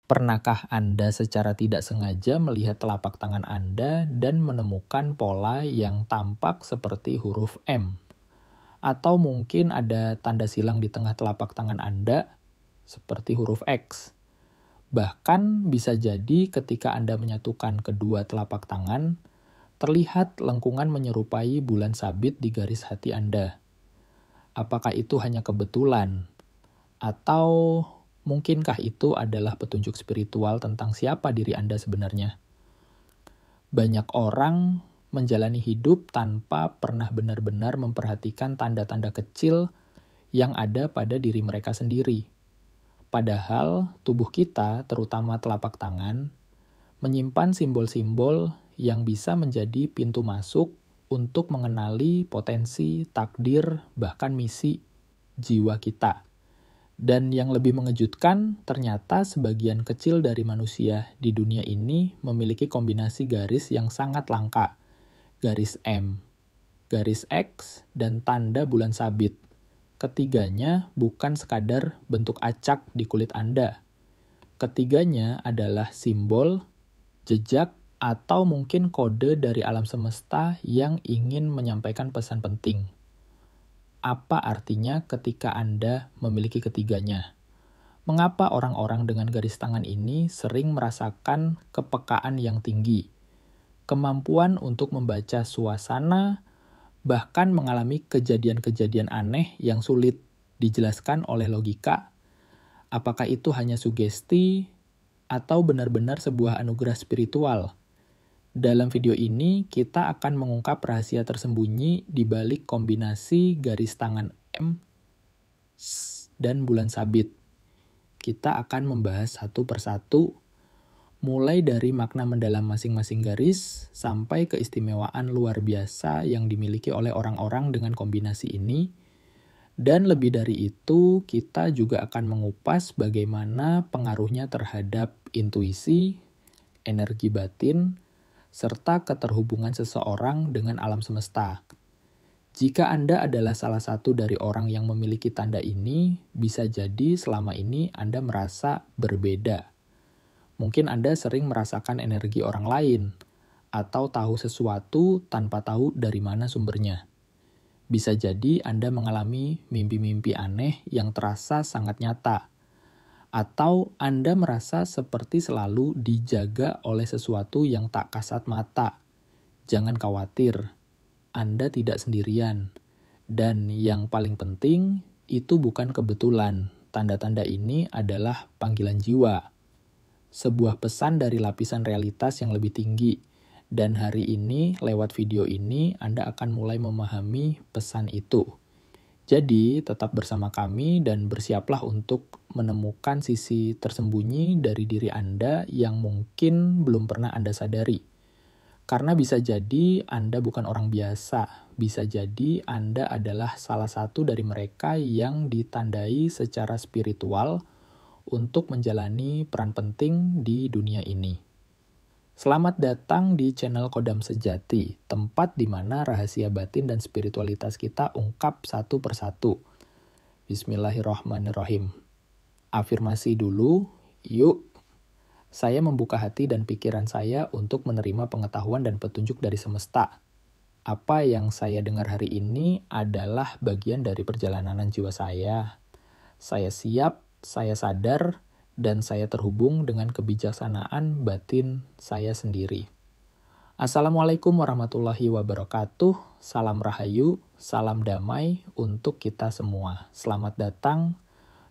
Pernahkah Anda secara tidak sengaja melihat telapak tangan Anda dan menemukan pola yang tampak seperti huruf M? Atau mungkin ada tanda silang di tengah telapak tangan Anda seperti huruf X. Bahkan bisa jadi ketika Anda menyatukan kedua telapak tangan, terlihat lengkungan menyerupai bulan sabit di garis hati Anda. Apakah itu hanya kebetulan? Atau mungkinkah itu adalah petunjuk spiritual tentang siapa diri Anda sebenarnya? Banyak orang menjalani hidup tanpa pernah benar-benar memperhatikan tanda-tanda kecil yang ada pada diri mereka sendiri. Padahal tubuh kita, terutama telapak tangan, menyimpan simbol-simbol yang bisa menjadi pintu masuk untuk mengenali potensi, takdir, bahkan misi jiwa kita. Dan yang lebih mengejutkan, ternyata sebagian kecil dari manusia di dunia ini memiliki kombinasi garis yang sangat langka. Garis M, garis X, dan tanda bulan sabit. Ketiganya bukan sekadar bentuk acak di kulit Anda. Ketiganya adalah simbol, jejak, atau mungkin kode dari alam semesta yang ingin menyampaikan pesan penting. Apa artinya ketika Anda memiliki ketiganya? Mengapa orang-orang dengan garis tangan ini sering merasakan kepekaan yang tinggi, kemampuan untuk membaca suasana, bahkan mengalami kejadian-kejadian aneh yang sulit dijelaskan oleh logika? Apakah itu hanya sugesti atau benar-benar sebuah anugerah spiritual? Dalam video ini, kita akan mengungkap rahasia tersembunyi di balik kombinasi garis tangan M dan bulan sabit. Kita akan membahas satu persatu, mulai dari makna mendalam masing-masing garis, sampai keistimewaan luar biasa yang dimiliki oleh orang-orang dengan kombinasi ini. Dan lebih dari itu, kita juga akan mengupas bagaimana pengaruhnya terhadap intuisi, energi batin, serta keterhubungan seseorang dengan alam semesta. Jika Anda adalah salah satu dari orang yang memiliki tanda ini, bisa jadi selama ini Anda merasa berbeda. Mungkin Anda sering merasakan energi orang lain, atau tahu sesuatu tanpa tahu dari mana sumbernya. Bisa jadi Anda mengalami mimpi-mimpi aneh yang terasa sangat nyata, atau Anda merasa seperti selalu dijaga oleh sesuatu yang tak kasat mata. Jangan khawatir, Anda tidak sendirian. Dan yang paling penting, itu bukan kebetulan. Tanda-tanda ini adalah panggilan jiwa. Sebuah pesan dari lapisan realitas yang lebih tinggi. Dan hari ini, lewat video ini, Anda akan mulai memahami pesan itu. Jadi, tetap bersama kami dan bersiaplah untuk menemukan sisi tersembunyi dari diri Anda yang mungkin belum pernah Anda sadari. Karena bisa jadi Anda bukan orang biasa, bisa jadi Anda adalah salah satu dari mereka yang ditandai secara spiritual untuk menjalani peran penting di dunia ini. Selamat datang di channel Kodam Sejati, tempat di mana rahasia batin dan spiritualitas kita ungkap satu persatu. Bismillahirrahmanirrahim. Afirmasi dulu, yuk. Saya membuka hati dan pikiran saya untuk menerima pengetahuan dan petunjuk dari semesta. Apa yang saya dengar hari ini adalah bagian dari perjalanan jiwa saya. Saya siap, saya sadar, dan saya terhubung dengan kebijaksanaan batin saya sendiri. Assalamualaikum warahmatullahi wabarakatuh, salam rahayu, salam damai untuk kita semua. Selamat datang,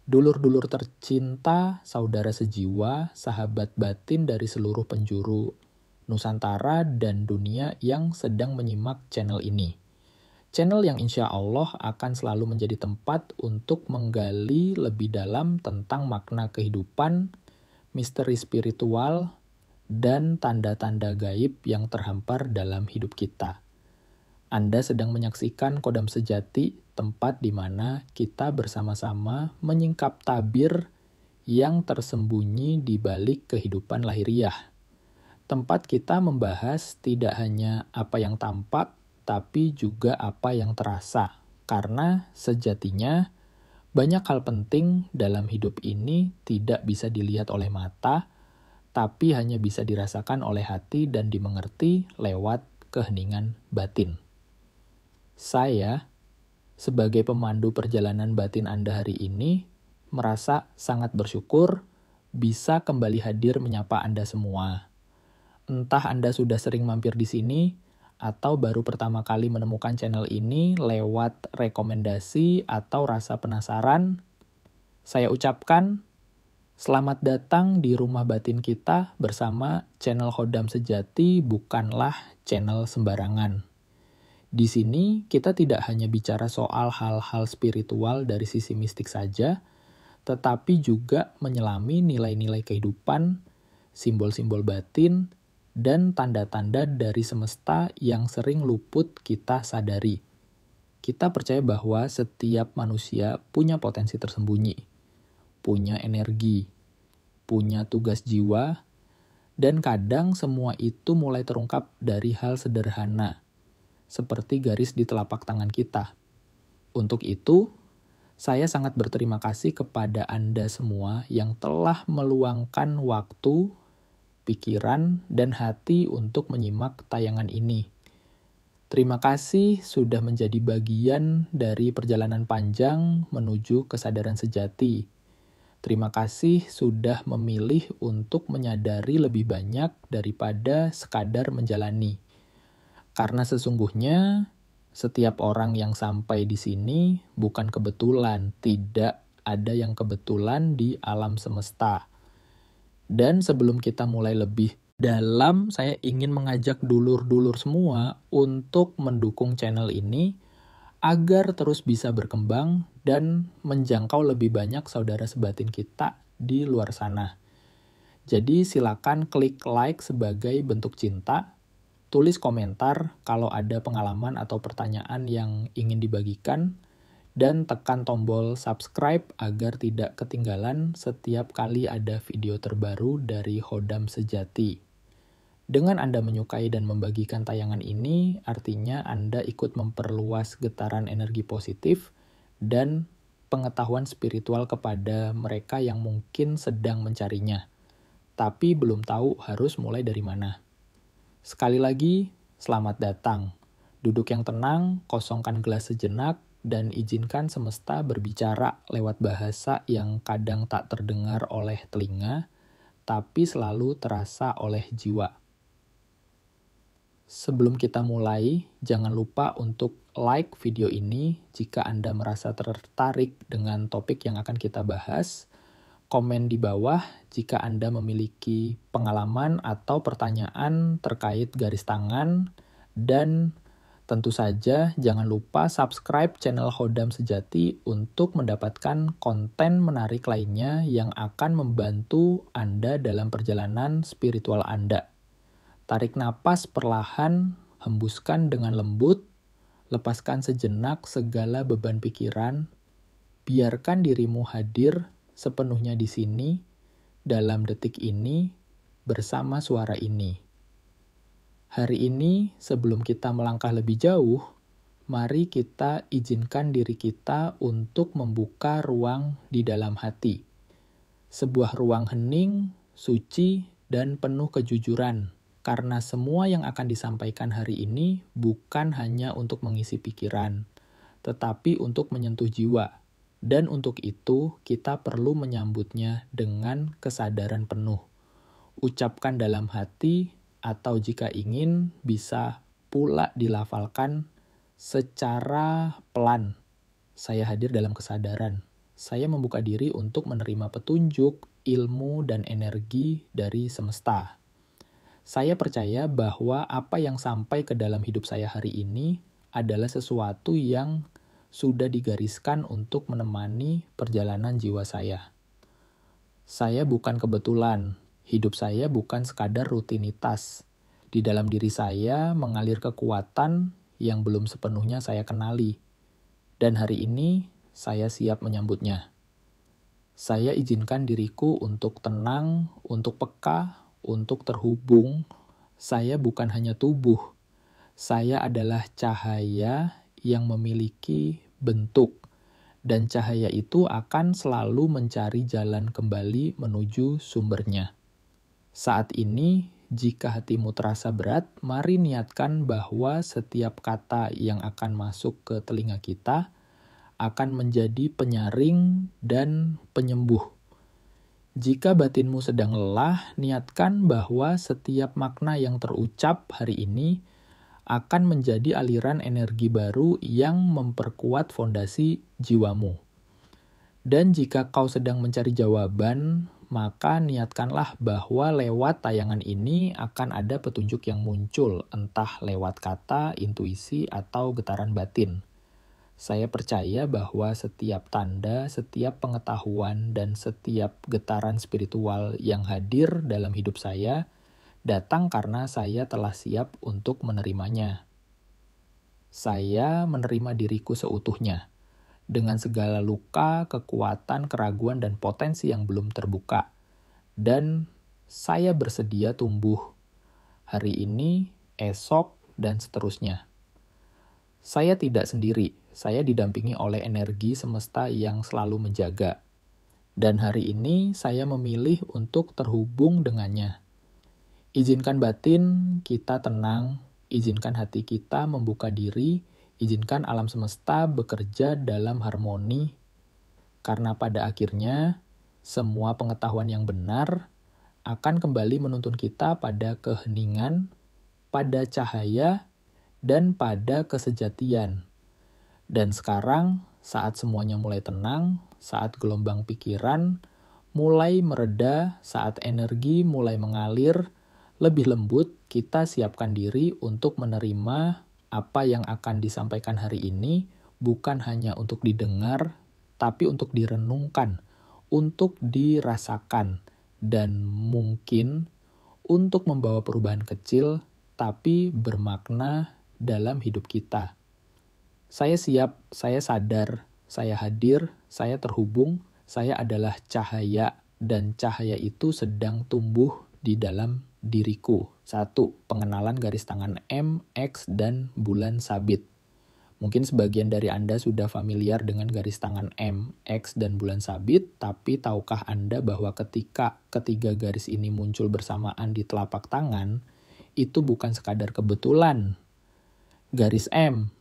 dulur-dulur tercinta, saudara sejiwa, sahabat batin dari seluruh penjuru Nusantara dan dunia yang sedang menyimak channel ini. Channel yang insya Allah akan selalu menjadi tempat untuk menggali lebih dalam tentang makna kehidupan, misteri spiritual, dan tanda-tanda gaib yang terhampar dalam hidup kita. Anda sedang menyaksikan Kodam Sejati, tempat di mana kita bersama-sama menyingkap tabir yang tersembunyi di balik kehidupan lahiriah. Tempat kita membahas tidak hanya apa yang tampak, tapi juga apa yang terasa. Karena sejatinya Banyak hal penting dalam hidup ini tidak bisa dilihat oleh mata, tapi hanya bisa dirasakan oleh hati dan dimengerti lewat keheningan batin. Saya, sebagai pemandu perjalanan batin Anda hari ini, merasa sangat bersyukur bisa kembali hadir menyapa Anda semua. Entah Anda sudah sering mampir di sini, atau baru pertama kali menemukan channel ini lewat rekomendasi atau rasa penasaran, saya ucapkan selamat datang di rumah batin kita bersama channel Khodam Sejati bukanlah channel sembarangan. Di sini kita tidak hanya bicara soal hal-hal spiritual dari sisi mistik saja, tetapi juga menyelami nilai-nilai kehidupan, simbol-simbol batin, dan tanda-tanda dari semesta yang sering luput kita sadari. Kita percaya bahwa setiap manusia punya potensi tersembunyi, punya energi, punya tugas jiwa, dan kadang semua itu mulai terungkap dari hal sederhana, seperti garis di telapak tangan kita. Untuk itu, saya sangat berterima kasih kepada Anda semua yang telah meluangkan waktu, pikiran, dan hati untuk menyimak tayangan ini. Terima kasih sudah menjadi bagian dari perjalanan panjang menuju kesadaran sejati. Terima kasih sudah memilih untuk menyadari lebih banyak daripada sekadar menjalani. Karena sesungguhnya setiap orang yang sampai di sini bukan kebetulan, tidak ada yang kebetulan di alam semesta. Dan sebelum kita mulai lebih dalam, saya ingin mengajak dulur-dulur semua untuk mendukung channel ini agar terus bisa berkembang dan menjangkau lebih banyak saudara sebatin kita di luar sana. Jadi silakan klik like sebagai bentuk cinta, tulis komentar kalau ada pengalaman atau pertanyaan yang ingin dibagikan, dan tekan tombol subscribe agar tidak ketinggalan setiap kali ada video terbaru dari Khodam Sejati. Dengan Anda menyukai dan membagikan tayangan ini, artinya Anda ikut memperluas getaran energi positif dan pengetahuan spiritual kepada mereka yang mungkin sedang mencarinya, tapi belum tahu harus mulai dari mana. Sekali lagi, selamat datang. Duduk yang tenang, kosongkan gelas sejenak, dan izinkan semesta berbicara lewat bahasa yang kadang tak terdengar oleh telinga, tapi selalu terasa oleh jiwa. Sebelum kita mulai, jangan lupa untuk like video ini jika Anda merasa tertarik dengan topik yang akan kita bahas. Komen di bawah jika Anda memiliki pengalaman atau pertanyaan terkait garis tangan, dan tentu saja jangan lupa subscribe channel Khodam Sejati untuk mendapatkan konten menarik lainnya yang akan membantu Anda dalam perjalanan spiritual Anda. Tarik napas perlahan, hembuskan dengan lembut, lepaskan sejenak segala beban pikiran, biarkan dirimu hadir sepenuhnya di sini, dalam detik ini, bersama suara ini. Hari ini, sebelum kita melangkah lebih jauh, mari kita izinkan diri kita untuk membuka ruang di dalam hati. Sebuah ruang hening, suci, dan penuh kejujuran. Karena semua yang akan disampaikan hari ini bukan hanya untuk mengisi pikiran, tetapi untuk menyentuh jiwa. Dan untuk itu, kita perlu menyambutnya dengan kesadaran penuh. Ucapkan dalam hati, atau jika ingin, bisa pula dilafalkan secara pelan. Saya hadir dalam kesadaran. Saya membuka diri untuk menerima petunjuk, ilmu, dan energi dari semesta. Saya percaya bahwa apa yang sampai ke dalam hidup saya hari ini adalah sesuatu yang sudah digariskan untuk menemani perjalanan jiwa saya. Saya bukan kebetulan. Hidup saya bukan sekadar rutinitas. Di dalam diri saya mengalir kekuatan yang belum sepenuhnya saya kenali. Dan hari ini saya siap menyambutnya. Saya izinkan diriku untuk tenang, untuk peka, untuk terhubung. Saya bukan hanya tubuh. Saya adalah cahaya yang memiliki bentuk. dan cahaya itu akan selalu mencari jalan kembali menuju sumbernya. Saat ini, jika hatimu terasa berat, mari niatkan bahwa setiap kata yang akan masuk ke telinga kita akan menjadi penyaring dan penyembuh. Jika batinmu sedang lelah, niatkan bahwa setiap makna yang terucap hari ini akan menjadi aliran energi baru yang memperkuat fondasi jiwamu. Dan jika kau sedang mencari jawaban, maka niatkanlah bahwa lewat tayangan ini akan ada petunjuk yang muncul, entah lewat kata, intuisi, atau getaran batin. Saya percaya bahwa setiap tanda, setiap pengetahuan, dan setiap getaran spiritual yang hadir dalam hidup saya datang karena saya telah siap untuk menerimanya. Saya menerima diriku seutuhnya, dengan segala luka, kekuatan, keraguan, dan potensi yang belum terbuka. Dan saya bersedia tumbuh hari ini, esok, dan seterusnya. Saya tidak sendiri. Saya didampingi oleh energi semesta yang selalu menjaga. Dan hari ini saya memilih untuk terhubung dengannya. Izinkan batin kita tenang, izinkan hati kita membuka diri, izinkan alam semesta bekerja dalam harmoni. Karena pada akhirnya, semua pengetahuan yang benar akan kembali menuntun kita pada keheningan, pada cahaya, dan pada kesejatian. Dan sekarang, saat semuanya mulai tenang, saat gelombang pikiran mulai mereda, saat energi mulai mengalir lebih lembut, kita siapkan diri untuk menerima apa yang akan disampaikan hari ini, bukan hanya untuk didengar, tapi untuk direnungkan, untuk dirasakan, dan mungkin untuk membawa perubahan kecil, tapi bermakna dalam hidup kita. Saya siap, saya sadar, saya hadir, saya terhubung, saya adalah cahaya, dan cahaya itu sedang tumbuh di dalam diriku. 1. Pengenalan garis tangan M, X, dan bulan sabit. Mungkin sebagian dari Anda sudah familiar dengan garis tangan M, X, dan bulan sabit, tapi tahukah Anda bahwa ketika ketiga garis ini muncul bersamaan di telapak tangan, itu bukan sekadar kebetulan. Garis M.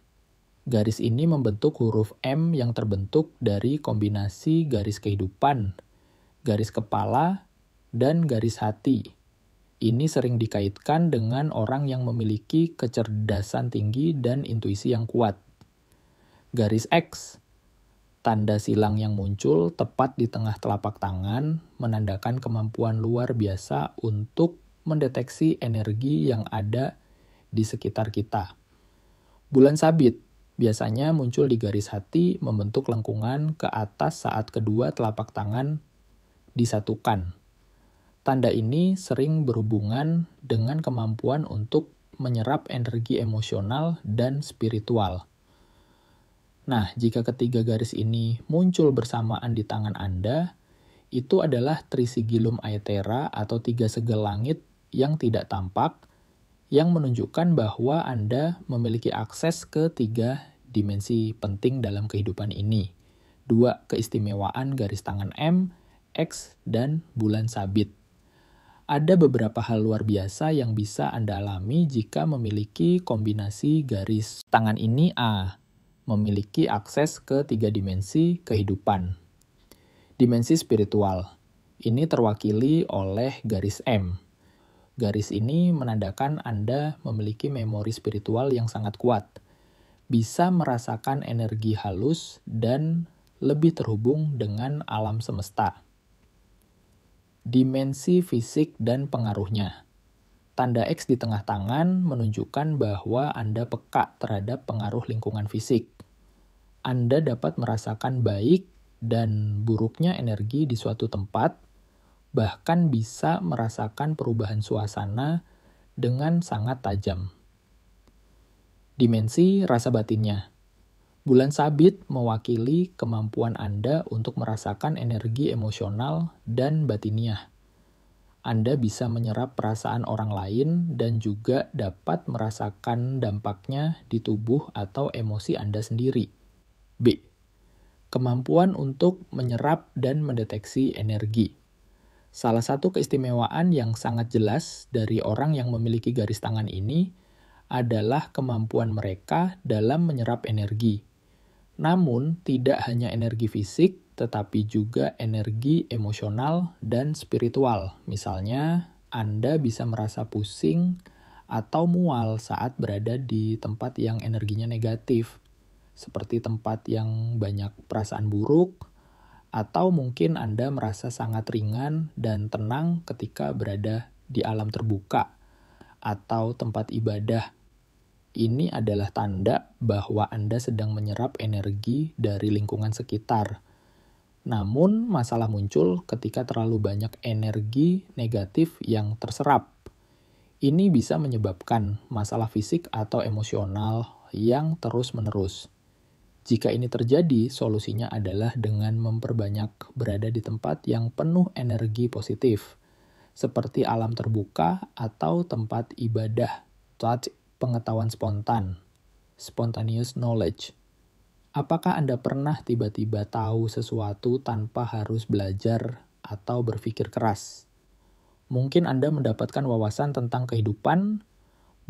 Garis ini membentuk huruf M yang terbentuk dari kombinasi garis kehidupan, garis kepala, dan garis hati. Ini sering dikaitkan dengan orang yang memiliki kecerdasan tinggi dan intuisi yang kuat. Garis X, tanda silang yang muncul tepat di tengah telapak tangan, menandakan kemampuan luar biasa untuk mendeteksi energi yang ada di sekitar kita. Bulan sabit biasanya muncul di garis hati, membentuk lengkungan ke atas saat kedua telapak tangan disatukan. Tanda ini sering berhubungan dengan kemampuan untuk menyerap energi emosional dan spiritual. Nah, jika ketiga garis ini muncul bersamaan di tangan Anda, itu adalah trisigillum aetera atau tiga segel langit yang tidak tampak, yang menunjukkan bahwa Anda memiliki akses ke tiga dimensi penting dalam kehidupan ini. 2. Keistimewaan garis tangan M, X, dan bulan sabit. Ada beberapa hal luar biasa yang bisa Anda alami jika memiliki kombinasi garis tangan ini. A. Memiliki akses ke tiga dimensi kehidupan. Dimensi spiritual. Ini terwakili oleh garis M. Garis ini menandakan Anda memiliki memori spiritual yang sangat kuat, bisa merasakan energi halus, dan lebih terhubung dengan alam semesta. Dimensi fisik dan pengaruhnya. Tanda X di tengah tangan menunjukkan bahwa Anda peka terhadap pengaruh lingkungan fisik. Anda dapat merasakan baik dan buruknya energi di suatu tempat, bahkan bisa merasakan perubahan suasana dengan sangat tajam. Dimensi rasa batinnya. Bulan sabit mewakili kemampuan Anda untuk merasakan energi emosional dan batiniah. Anda bisa menyerap perasaan orang lain dan juga dapat merasakan dampaknya di tubuh atau emosi Anda sendiri. B. Kemampuan untuk menyerap dan mendeteksi energi. Salah satu keistimewaan yang sangat jelas dari orang yang memiliki garis tangan ini adalah kemampuan mereka dalam menyerap energi. Namun, tidak hanya energi fisik, tetapi juga energi emosional dan spiritual. Misalnya, Anda bisa merasa pusing atau mual saat berada di tempat yang energinya negatif, seperti tempat yang banyak perasaan buruk, atau mungkin Anda merasa sangat ringan dan tenang ketika berada di alam terbuka atau tempat ibadah. Ini adalah tanda bahwa Anda sedang menyerap energi dari lingkungan sekitar. Namun, masalah muncul ketika terlalu banyak energi negatif yang terserap. Ini bisa menyebabkan masalah fisik atau emosional yang terus-menerus. Jika ini terjadi, solusinya adalah dengan memperbanyak berada di tempat yang penuh energi positif, seperti alam terbuka atau tempat ibadah, pengetahuan spontan, spontaneous knowledge. Apakah Anda pernah tiba-tiba tahu sesuatu tanpa harus belajar atau berpikir keras? Mungkin Anda mendapatkan wawasan tentang kehidupan,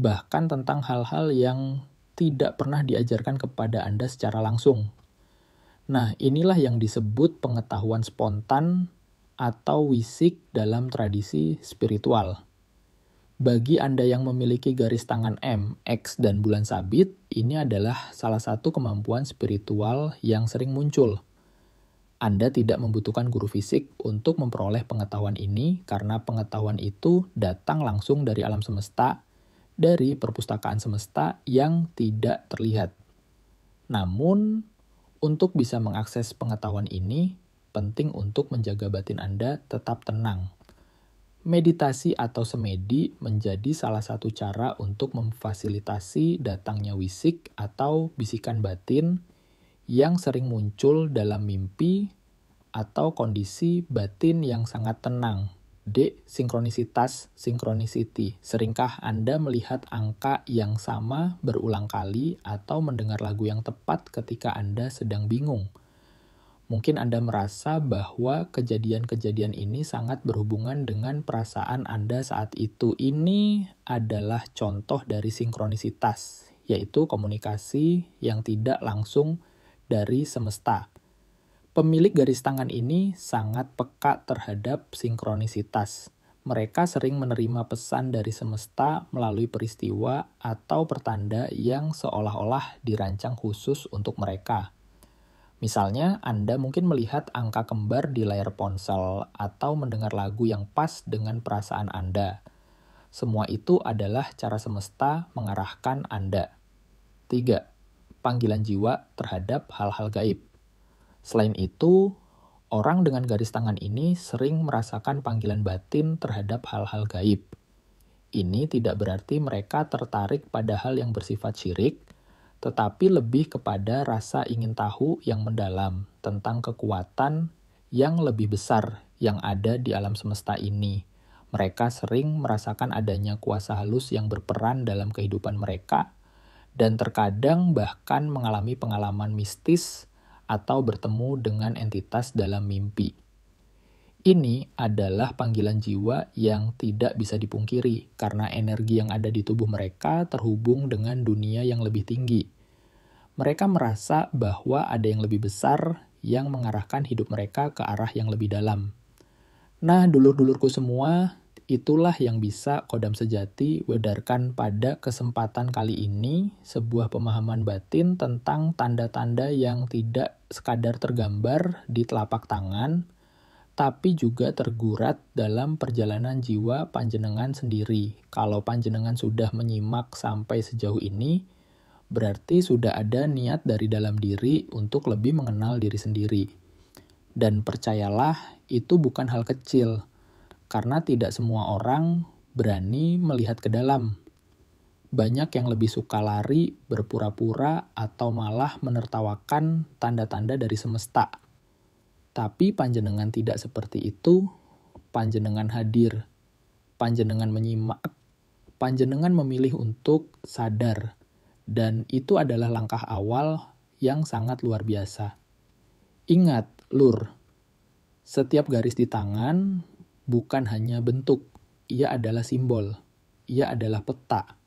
bahkan tentang hal-hal yang tidak pernah diajarkan kepada Anda secara langsung. Nah, inilah yang disebut pengetahuan spontan atau wisik dalam tradisi spiritual. Bagi Anda yang memiliki garis tangan M, X, dan bulan sabit, ini adalah salah satu kemampuan spiritual yang sering muncul. Anda tidak membutuhkan guru fisik untuk memperoleh pengetahuan ini karena pengetahuan itu datang langsung dari alam semesta, dari perpustakaan semesta yang tidak terlihat. Namun, untuk bisa mengakses pengetahuan ini, penting untuk menjaga batin Anda tetap tenang. Meditasi atau semedi menjadi salah satu cara untuk memfasilitasi datangnya wisik atau bisikan batin yang sering muncul dalam mimpi atau kondisi batin yang sangat tenang. D. Sinkronisitas, synchronicity. Seringkah Anda melihat angka yang sama berulang kali atau mendengar lagu yang tepat ketika Anda sedang bingung? Mungkin Anda merasa bahwa kejadian-kejadian ini sangat berhubungan dengan perasaan Anda saat itu. Ini adalah contoh dari sinkronisitas, yaitu komunikasi yang tidak langsung dari semesta. Pemilik garis tangan ini sangat peka terhadap sinkronisitas. Mereka sering menerima pesan dari semesta melalui peristiwa atau pertanda yang seolah-olah dirancang khusus untuk mereka. Misalnya, Anda mungkin melihat angka kembar di layar ponsel atau mendengar lagu yang pas dengan perasaan Anda. Semua itu adalah cara semesta mengarahkan Anda. 3. Panggilan jiwa terhadap hal-hal gaib. Selain itu, orang dengan garis tangan ini sering merasakan panggilan batin terhadap hal-hal gaib. Ini tidak berarti mereka tertarik pada hal yang bersifat syirik, tetapi lebih kepada rasa ingin tahu yang mendalam tentang kekuatan yang lebih besar yang ada di alam semesta ini. Mereka sering merasakan adanya kuasa halus yang berperan dalam kehidupan mereka, dan terkadang bahkan mengalami pengalaman mistis atau bertemu dengan entitas dalam mimpi. Ini adalah panggilan jiwa yang tidak bisa dipungkiri, karena energi yang ada di tubuh mereka terhubung dengan dunia yang lebih tinggi. Mereka merasa bahwa ada yang lebih besar yang mengarahkan hidup mereka ke arah yang lebih dalam. Nah, dulur-dulurku semua, itulah yang bisa Kodam Sejati wedarkan pada kesempatan kali ini, sebuah pemahaman batin tentang tanda-tanda yang tidak sekadar tergambar di telapak tangan, tapi juga tergurat dalam perjalanan jiwa panjenengan sendiri. Kalau panjenengan sudah menyimak sampai sejauh ini, berarti sudah ada niat dari dalam diri untuk lebih mengenal diri sendiri. Dan percayalah, itu bukan hal kecil, karena tidak semua orang berani melihat ke dalam. Banyak yang lebih suka lari, berpura-pura, atau malah menertawakan tanda-tanda dari semesta. Tapi panjenengan tidak seperti itu, panjenengan hadir, panjenengan menyimak, panjenengan memilih untuk sadar, dan itu adalah langkah awal yang sangat luar biasa. Ingat, Lur, setiap garis di tangan bukan hanya bentuk, ia adalah simbol, ia adalah peta.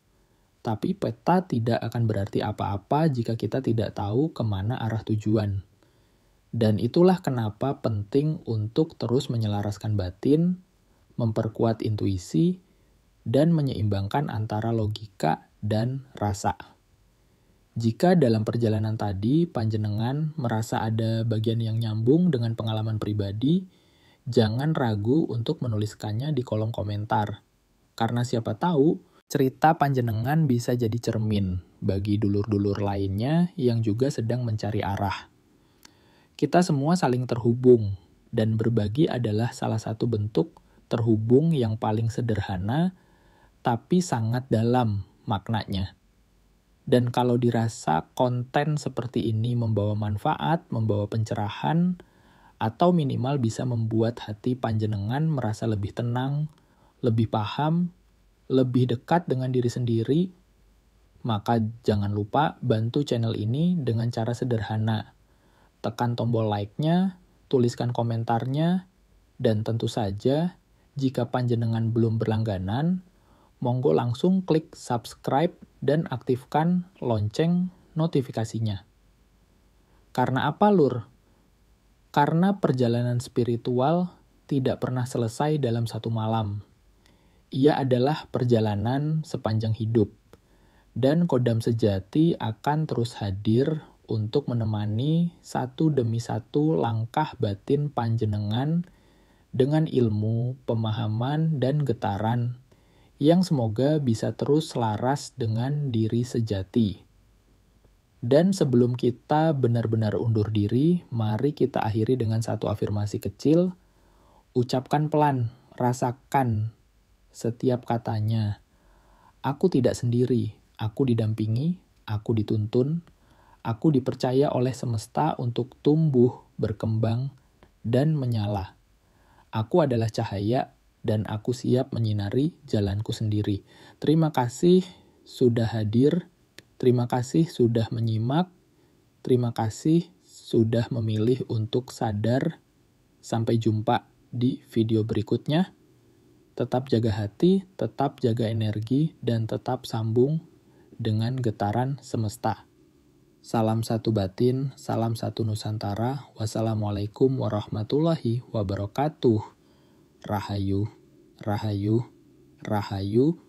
Tapi peta tidak akan berarti apa-apa jika kita tidak tahu kemana arah tujuan. Dan itulah kenapa penting untuk terus menyelaraskan batin, memperkuat intuisi, dan menyeimbangkan antara logika dan rasa. Jika dalam perjalanan tadi panjenengan merasa ada bagian yang nyambung dengan pengalaman pribadi, jangan ragu untuk menuliskannya di kolom komentar. Karena siapa tahu, cerita panjenengan bisa jadi cermin bagi dulur-dulur lainnya yang juga sedang mencari arah. Kita semua saling terhubung, dan berbagi adalah salah satu bentuk terhubung yang paling sederhana, tapi sangat dalam maknanya. Dan kalau dirasa konten seperti ini membawa manfaat, membawa pencerahan, atau minimal bisa membuat hati panjenengan merasa lebih tenang, lebih paham, lebih dekat dengan diri sendiri, maka jangan lupa bantu channel ini dengan cara sederhana. Tekan tombol like-nya, tuliskan komentarnya, dan tentu saja, jika panjenengan belum berlangganan, monggo langsung klik subscribe dan aktifkan lonceng notifikasinya. Karena apa, Lur? Karena perjalanan spiritual tidak pernah selesai dalam satu malam. Ia adalah perjalanan sepanjang hidup. Dan kodam sejati akan terus hadir untuk menemani satu demi satu langkah batin panjenengan dengan ilmu, pemahaman, dan getaran yang semoga bisa terus selaras dengan diri sejati. Dan sebelum kita benar-benar undur diri, mari kita akhiri dengan satu afirmasi kecil. Ucapkan pelan, rasakan setiap katanya. Aku tidak sendiri, aku didampingi, aku dituntun, aku dipercaya oleh semesta untuk tumbuh, berkembang, dan menyala. Aku adalah cahaya, dan aku siap menyinari jalanku sendiri. Terima kasih sudah hadir, terima kasih sudah menyimak, terima kasih sudah memilih untuk sadar. Sampai jumpa di video berikutnya. Tetap jaga hati, tetap jaga energi, dan tetap sambung dengan getaran semesta. Salam satu batin, salam satu Nusantara. Wassalamualaikum warahmatullahi wabarakatuh. Rahayu, rahayu, rahayu.